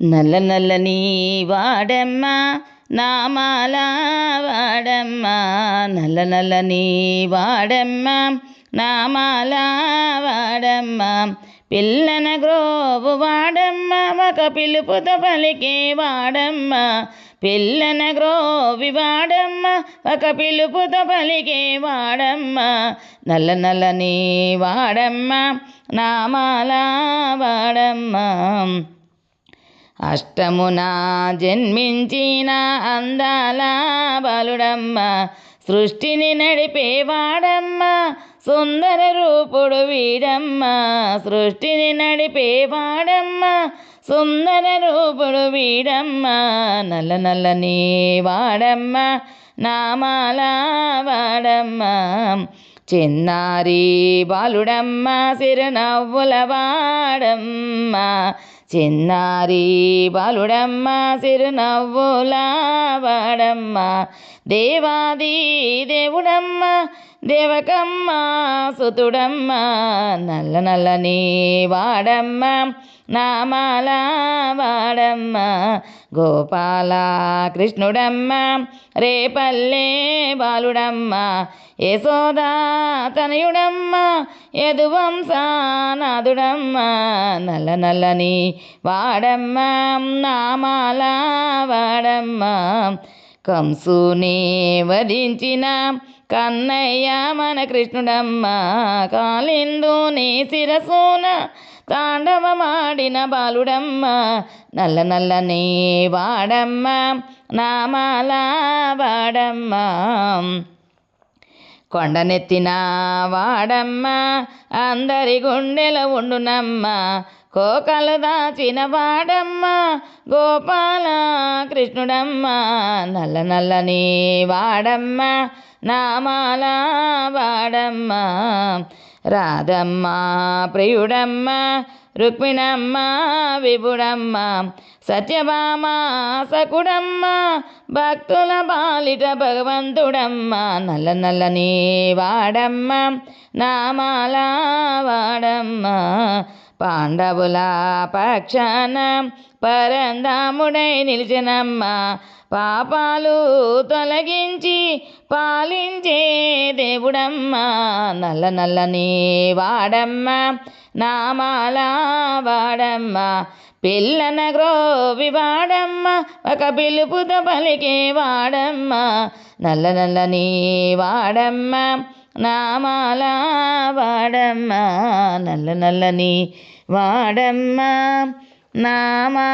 నల్ల నల్లని వాడమ్మ నామాల వాడమ్మ నల్ల నల్లని వాడమ్మ నామాల వాడమ్మ పిల్లన గ్రోవు వాడమ్మ ఒక పిలుపుతో పలికే వాడమ్మ పిల్లన గ్రోవి వాడమ్మ ఒక పిలుపుతో పలికే వాడమ్మ నల్ల నల్లని వాడమ్మ నామాల వాడమ్మ అష్టమున జన్మించిన అందాల బాలుడమ్మ సృష్టిని నడిపేవాడమ్మ సుందర రూపుడు వీడమ్మ సృష్టిని నడిపేవాడమ్మ సుందర రూపుడు వీడమ్మ నల్ల నల్లని వాడమ్మ నామాల వాడమ్మ చిన్నారి బాలుడమ్మ సిరునవ్వుల వాడమ్మ చిన్నారి బాలుడమ్మ సిరునవ్వుల వాడమ్మ దేవాది దేవుడమ్మ దేవకమ్మ సుతుడమ్మ నల్ల నల్లని వాడమ్మ నామాల వాడమ్మ గోపాల కృష్ణుడమ్మ రేపల్లె బాలుడమ్మ యశోదా తనయుడమ్మ యదువంశానాథుడమ్మ నల్ల నల్లని వాడమ్మ నామాల వాడమ్మ కంసుని వధించిన కన్నయ్య మన కృష్ణుడమ్మ కాళిందుని శిరసున తాండవమాడిన బాలుడమ్మ నల్ల నల్లని వాడమ్మ నామాల వాడమ్మ కొండనెత్తిన వాడమ్మ అందరి గుండెల ఉండునమ్మ కోకలు దాచిన వాడమ్మ గోపాల కృష్ణుడమ్మ నల్ల నల్లని వాడమ్మ నామాల వాడమ్మ రాధమ్మ ప్రియుడమ్మ రుక్మిణమ్మ విభుడమ్మ సత్యభామ సకుడమ్మ భక్తుల బాలిట భగవంతుడమ్మ నల్ల నల్లని వాడమ్మ నామాల వాడమ్మ పాండవుల పక్షాన పరంధాముడై నిలిచెనమ్మ పాపాలు తొలగించి పాలించే దేవుడమ్మ నల్ల నల్లని వాడమ్మ నామాల వాడమ్మ పిల్లన గ్రోవి వాడమ్మ ఒక పిలుపుతో పలికే వాడమ్మ నల్ల నల్లని వాడమ్మ నామాల వాడమ్మ నల్ల నల్లని వాడమ్మ నామా